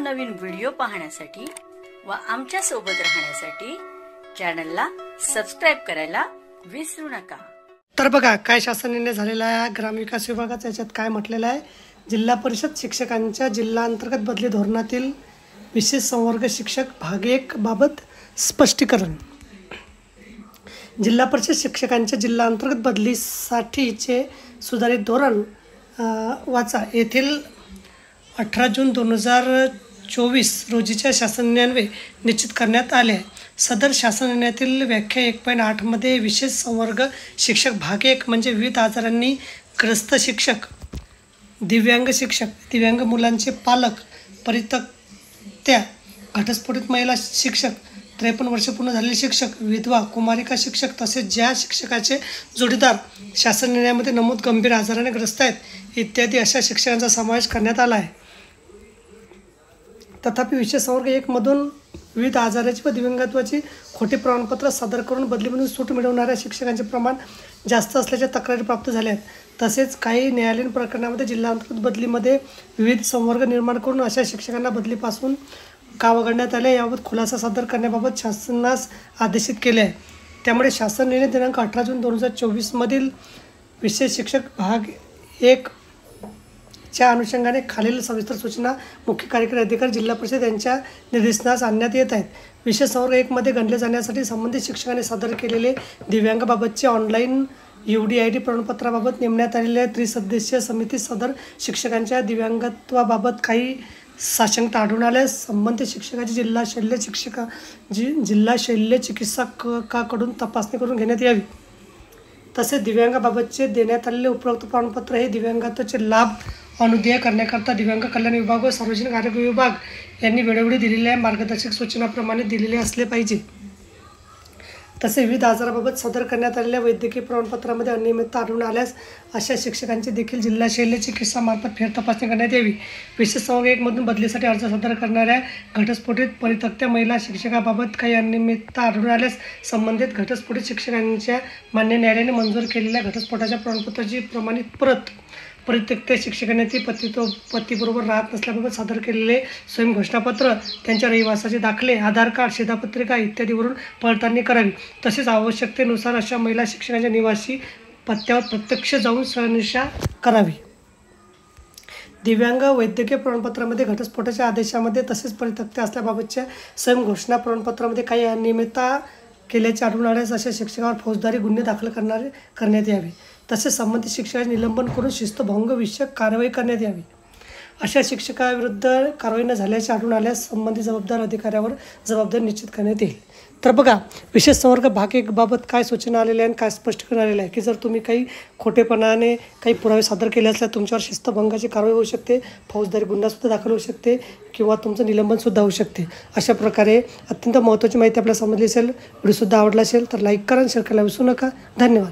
नवनवीन व्हिडिओ पाहण्यासाठी व आमच्या सोबत राहण्यासाठी चॅनलला सबस्क्राइब करायला विसरू नका। तर बघा काय शासन निर्णय झालेला आहे ग्रामविकास विभागाचा। याच्यात काय म्हटलेलं आहे, जिल्हा परिषद शिक्षकांच्या जिल्हांतर्गत बदली धोरणातील विशेष संवर्ग शिक्षक भाग 1 बाबत स्पष्टीकरण। जिल्हा परिषद शिक्षकांच्या जिल्हांतर्गत बदलीसाठीचे सुधारित धोरण वाचा येथील 18 जून 2024 रोजीच्या शासन निर्णयान्वये निश्चित करण्यात आले आहे। सदर शासन निर्णयातील व्याख्या 1.8 मध्ये विशेष संवर्ग शिक्षक भाग 1 म्हणजे विविध आजारांनी ग्रस्त शिक्षक, दिव्यांग शिक्षक, दिव्यांग मुलांचे पालक, परित्यक्त्या, घटस्फोटित महिला शिक्षक, 53 वर्ष पूर्ण झालेले शिक्षक, विधवा, कुमारिका शिक्षक तसेच ज्या शिक्षकाचे जोडीदार शासन निर्णयामध्ये नमूद गंभीर आजाराने ग्रस्त आहेत इत्यादी अशा शिक्षकांचा समावेश करण्यात आला आहे। तथापि विशेष संवर्ग 1 मधून विविध आजाराची व दिव्यांगत्वाची खोटी प्रमाणपत्र सादर करून बदलीमधून सूट मिळवणाऱ्या शिक्षकांचे प्रमाण जास्त असल्याच्या तक्रारी प्राप्त झाल्या आहेत। तसेच काही न्यायालयीन प्रकरणामध्ये जिल्हांतर्गत बदलीमध्ये विविध संवर्ग निर्माण करून अशा शिक्षकांना बदलीपासून का वगळण्यात आले याबाबत खुलासा सादर करण्याबाबत शासनास आदेशित केले आहे। त्यामुळे शासन निर्णय दिनांक 18 जून 2024 मधील विशेष शिक्षक भाग 1 च्या अनुषंगाने खालील सविस्तर सूचना मुख्य कार्यकारी अधिकारी जिल्हा परिषद यांच्या निर्देशनास आणण्यात येत आहेत। विशेष संवर्ग 1 मध्ये गणले जाण्यासाठी संबंधित शिक्षकांनी सादर केलेले दिव्यांगाबाबतचे ऑनलाईन UDID प्रमाणपत्राबाबत नेमण्यात आलेल्या त्रिसदस्यीय समिती सदर शिक्षकांच्या दिव्यांगत्वाबाबत काही साशंकता आढळून आल्यास संबंधित शिक्षकाची जिल्हा शल्य चिकित्सकाकडून तपासणी करून घेण्यात यावी। तसेच दिव्यांगाबाबतचे देण्यात आलेले उपरोक्त प्रमाणपत्र हे दिव्यांगत्वाचे लाभ अनुदेय करण्याकरता दिव्यांग कल्याण विभाग व सार्वजनिक आरोग्य विभाग यांनी वेळोवेळी दिलेल्या मार्गदर्शक सूचनाप्रमाणे दिलेले असले पाहिजे। तसे विविध आजाराबाबत सादर करण्यात आलेल्या वैद्यकीय प्रमाणपत्रामध्ये अनियमितता आढळून आल्यास अशा शिक्षकांची देखील जिल्हा शल्य चिकित्सामार्फत फेरतपासणी करण्यात यावी। विशेष संवर्ग 1 मधून बदलीसाठी अर्ज सादर करणाऱ्या घटस्फोटित परित्यक्त्या महिला शिक्षकाबाबत काही अनियमितता आढळून आल्यास संबंधित घटस्फोटित शिक्षकांच्या मान्य न्यायालयाने मंजूर केलेल्या घटस्फोटाच्या प्रमाणपत्राची प्रमाणित प्रत परित्यक्त्या शिक्षकांनी ती पतीबरोबर राहत नसल्याबाबत सादर केलेले स्वयं घोषणापत्र, त्यांच्या रहिवासाचे दाखले, आधार कार्ड, शिधापत्रिका इत्यादीवरून पडताळणी करावी। तसेच आवश्यकतेनुसार अशा महिला शिक्षकांच्या निवासी पत्त्यावर प्रत्यक्ष जाऊन शहानिशा करावी। दिव्यांग वैद्यकीय प्रमाणपत्रामध्ये घटस्फोटाच्या आदेशामध्ये तसेच परित्यक्त्या असल्याबाबतच्या स्वयं घोषणा प्रमाणपत्रामध्ये काही अनियमितता केल्याचे आढळून आल्यास अशा शिक्षकावर फौजदारी गुन्हे दाखल करण्यात यावे। तसेच संबंधित शिक्षकाचे निलंबन करून शिस्तभंग विषयक कारवाई करण्यात यावी। अशा शिक्षकाविरुद्ध कारवाई न झाल्याचे आढळून आल्यास संबंधित जबाबदार अधिकाऱ्यावर जबाबदारी निश्चित करण्यात येईल। तर बघा विशेष संवर्ग भाग 1 बाबत काय सूचना आलेल्या आणि काय स्पष्टीकरण आलेलं आहे की जर तुम्ही काही खोटेपणाने काही पुरावे सादर केले असल्यास तुमच्यावर शिस्तभंगाची कारवाई होऊ शकते, फौजदारी गुन्हासुद्धा दाखल होऊ शकते किंवा तुमचं निलंबनसुद्धा होऊ शकते। अशा प्रकारे अत्यंत महत्त्वाची माहिती आपल्याला समजली असेल, व्हिडिओसुद्धा आवडला असेल तर लाईक करा आणि शेअर करायला विसरू नका। धन्यवाद।